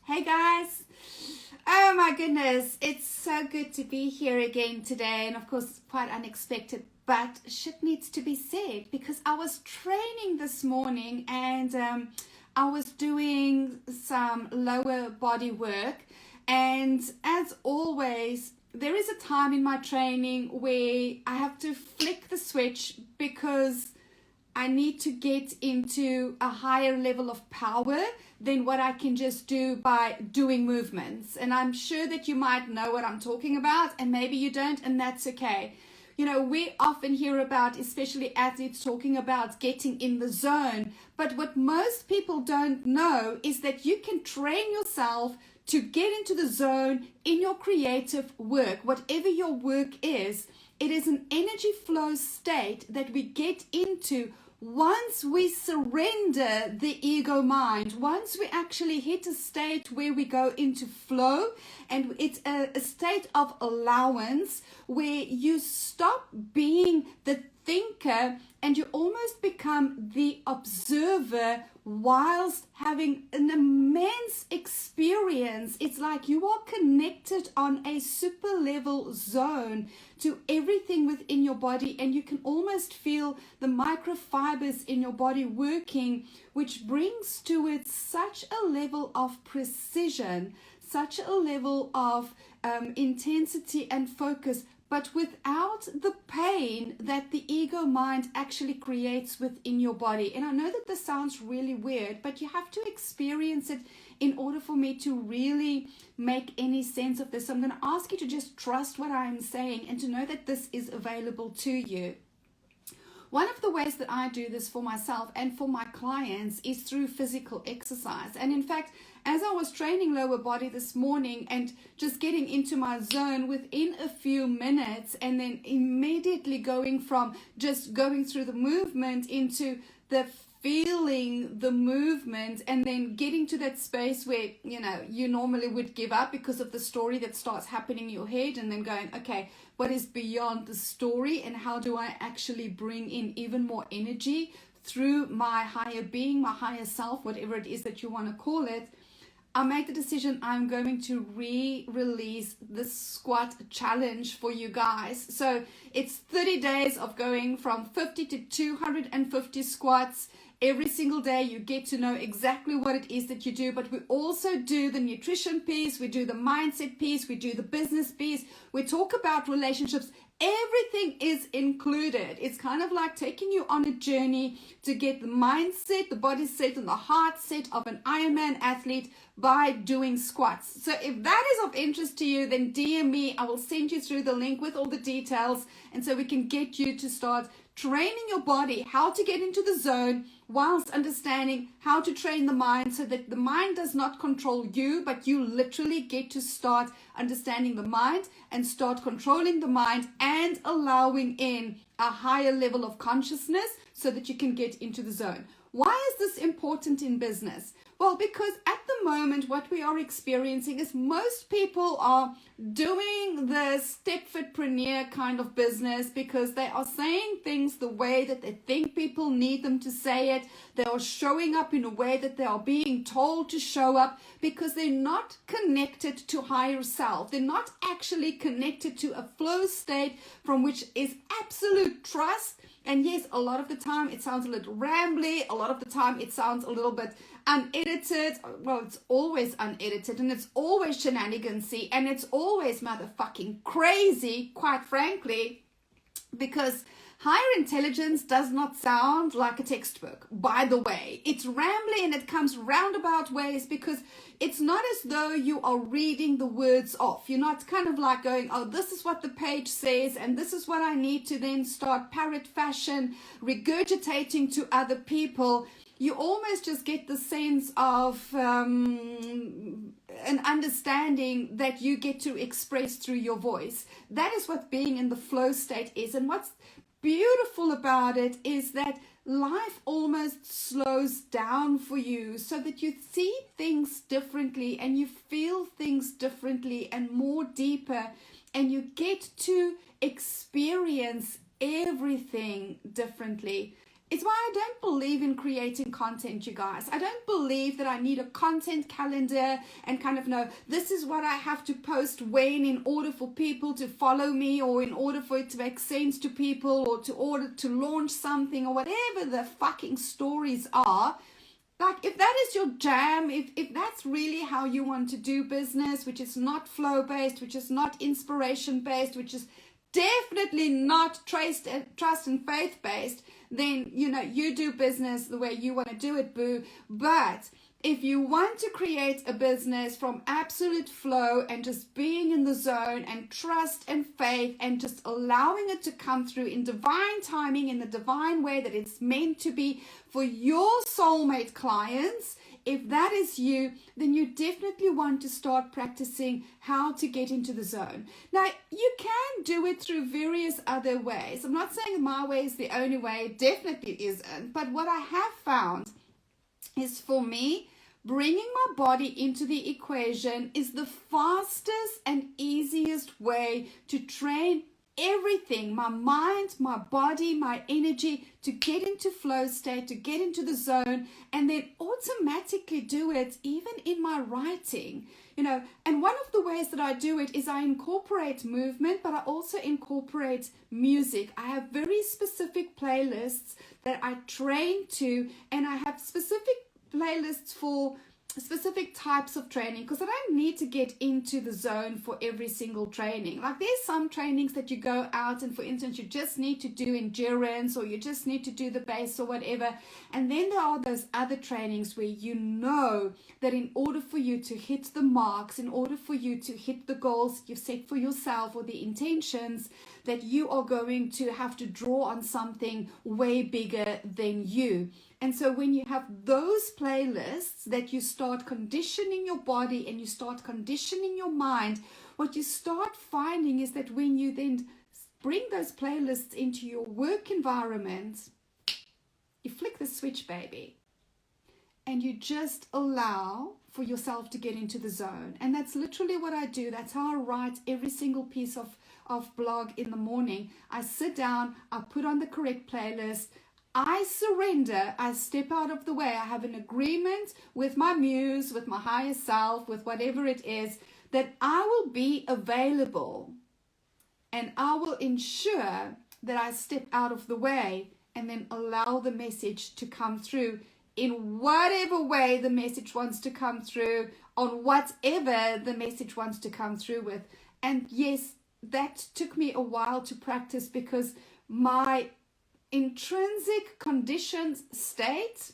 Hey guys. Oh my goodness, it's so good to be here again today, and of course quite unexpected, but shit needs to be said because I was training this morning and I was doing some lower body work, and as always there is a time in my training where I have to flick the switch because I need to get into a higher level of power than what I can just do by doing movements. And I'm sure that you might know what I'm talking about, and maybe you don't, and that's okay. You know, we often hear about, especially athletes, talking about getting in the zone. But what most people don't know is that you can train yourself to get into the zone in your creative work, whatever your work is. It is an energy flow state that we get into once we surrender the ego mind, once we actually hit a state where we go into flow, and it's a state of allowance where you stop being the thinker and you almost become the observer whilst having an immense experience. It's like you are connected on a super level zone to everything within your body, and you can almost feel the microfibers in your body working, which brings to it such a level of precision, such a level of intensity and focus, but without the pain that the ego mind actually creates within your body. And I know that this sounds really weird, but you have to experience it in order for me to really make any sense of this. So I'm going to ask you to just trust what I'm saying and to know that this is available to you. One of the ways that I do this for myself and for my clients is through physical exercise. And in fact, as I was training lower body this morning and just getting into my zone within a few minutes, and then immediately going from just going through the movement into the feeling the movement, and then getting to that space where, you know, you normally would give up because of the story that starts happening in your head, and then going, okay, what is beyond the story, and how do I actually bring in even more energy through my higher being, my higher self, whatever it is that you want to call it. I made the decision I'm going to re-release the squat challenge for you guys. So it's 30 days of going from 50 to 250 squats. Every single day you get to know exactly what it is that you do, but we also do the nutrition piece, we do the mindset piece, we do the business piece, we talk about relationships. Everything is included. It's kind of like taking you on a journey to get the mindset, the body set, and the heart set of an Ironman athlete by doing squats. So if that is of interest to you, then DM me. I will send you through the link with all the details, and so we can get you to start training your body how to get into the zone whilst understanding how to train the mind, so that the mind does not control you, but you literally get to start understanding the mind and start controlling the mind and allowing in a higher level of consciousness so that you can get into the zone. Why is this important in business? Well, because at the moment what we are experiencing is most people are doing the stepfitpreneur kind of business because they are saying things the way that they think people need them to say it. They are showing up in a way that they are being told to show up because they're not connected to higher self. They're not actually connected to a flow state from which is absolute trust. And yes, a lot of the time it sounds a little rambly. A lot of the time it sounds a little bit unedited. Well, it's always unedited, and it's always shenanigansy, and it's always motherfucking crazy, quite frankly, because higher intelligence does not sound like a textbook, by the way. It's rambly and it comes roundabout ways because it's not as though you are reading the words off. You're not kind of like going, oh, this is what the page says and this is what I need to then start parrot fashion regurgitating to other people. You almost just get the sense of an understanding that you get to express through your voice. That is what being in the flow state is. And what's beautiful about it is that life almost slows down for you so that you see things differently and you feel things differently and more deeper, and you get to experience everything differently. It's why I don't believe in creating content, you guys. I don't believe that I need a content calendar and kind of know this is what I have to post when in order for people to follow me, or in order for it to make sense to people, or to order to launch something, or whatever the fucking stories are. Like, if that is your jam, if that's really how you want to do business, which is not flow-based, which is not inspiration-based, which is definitely not trust and faith-based, then, you know, you do business the way you want to do it, boo. But if you want to create a business from absolute flow and just being in the zone and trust and faith and just allowing it to come through in divine timing, in the divine way that it's meant to be for your soulmate clients, if that is you, then you definitely want to start practicing how to get into the zone. Now, you can do it through various other ways. I'm not saying my way is the only way. It definitely isn't. But what I have found is, for me, bringing my body into the equation is the fastest and easiest way to train everything, my mind, my body, my energy, to get into flow state, to get into the zone, and then automatically do it even in my writing, you know. And one of the ways that I do it is I incorporate movement, but I also incorporate music. I have very specific playlists that I train to, and I have specific playlists for specific types of training, because I don't need to get into the zone for every single training. Like, there's some trainings that you go out and, for instance, you just need to do endurance, or you just need to do the base or whatever. And then there are those other trainings where you know that in order for you to hit the marks, in order for you to hit the goals you've set for yourself, or the intentions, that you are going to have to draw on something way bigger than you. And so when you have those playlists that you start conditioning your body and you start conditioning your mind, what you start finding is that when you then bring those playlists into your work environment, you flick the switch, baby, and you just allow for yourself to get into the zone. And that's literally what I do. That's how I write every single piece of blog in the morning. I sit down, I put on the correct playlist, I surrender, I step out of the way. I have an agreement with my muse, with my higher self, with whatever it is, that I will be available, and I will ensure that I step out of the way and then allow the message to come through in whatever way the message wants to come through, on whatever the message wants to come through with. And yes, that took me a while to practice, because my intrinsic conditioned state,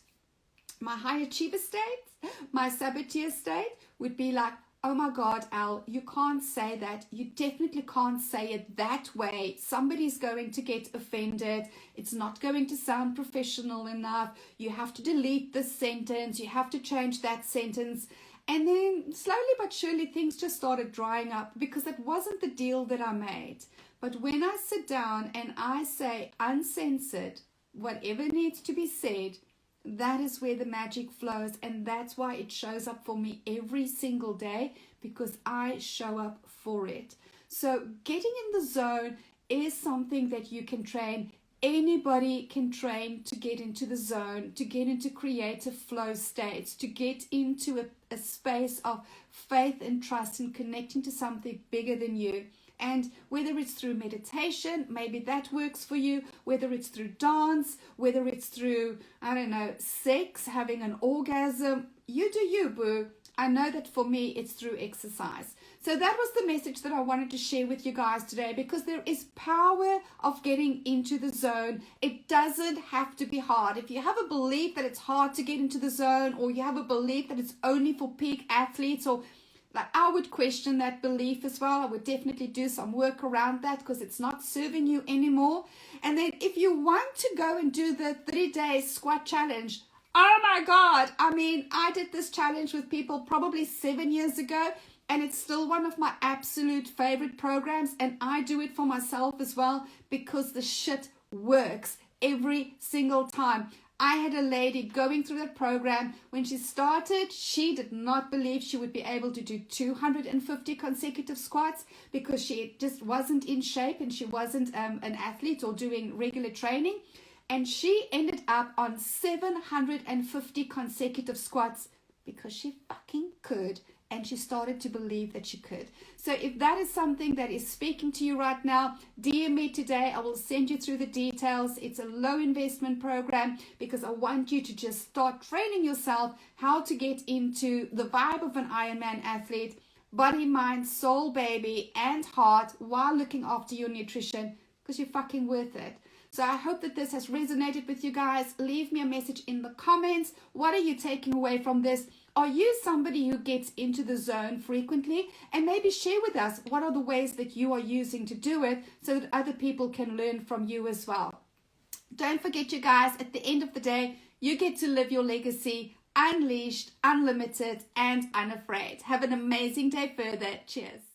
my high achiever state, my saboteur state would be like, oh my God, Elle, you can't say that. You definitely can't say it that way. Somebody's going to get offended. It's not going to sound professional enough. You have to delete this sentence. You have to change that sentence. And then slowly but surely things just started drying up, because that wasn't the deal that I made. But when I sit down and I say uncensored, whatever needs to be said, that is where the magic flows. And that's why it shows up for me every single day, because I show up for it. So getting in the zone is something that you can train. Anybody can train to get into the zone, to get into creative flow states, to get into a space of faith and trust and connecting to something bigger than you. And whether it's through meditation, maybe that works for you, whether it's through dance, whether it's through, I don't know, sex, having an orgasm, you do you, boo. I know that for me, it's through exercise. So that was the message that I wanted to share with you guys today, because there is power of getting into the zone. It doesn't have to be hard. If you have a belief that it's hard to get into the zone, or you have a belief that it's only for peak athletes, or like, I would question that belief as well. I would definitely do some work around that, because it's not serving you anymore. And then if you want to go and do the 3-day squat challenge, oh my God. I mean, I did this challenge with people probably 7 years ago, and it's still one of my absolute favorite programs. And I do it for myself as well, because the shit works every single time. I had a lady going through that program. When she started, she did not believe she would be able to do 250 consecutive squats, because she just wasn't in shape and she wasn't an athlete or doing regular training. and she ended up on 750 consecutive squats because she fucking could, and she started to believe that she could. So if that is something that is speaking to you right now, DM me today. I will send you through the details. It's a low investment program because I want you to just start training yourself how to get into the vibe of an Ironman athlete, body, mind, soul, baby, and heart, while looking after your nutrition, because you're fucking worth it. So I hope that this has resonated with you guys. Leave me a message in the comments. What are you taking away from this? Are you somebody who gets into the zone frequently? And maybe share with us what are the ways that you are using to do it so that other people can learn from you as well. Don't forget, you guys, at the end of the day, you get to live your legacy unleashed, unlimited, and unafraid. Have an amazing day further. Cheers.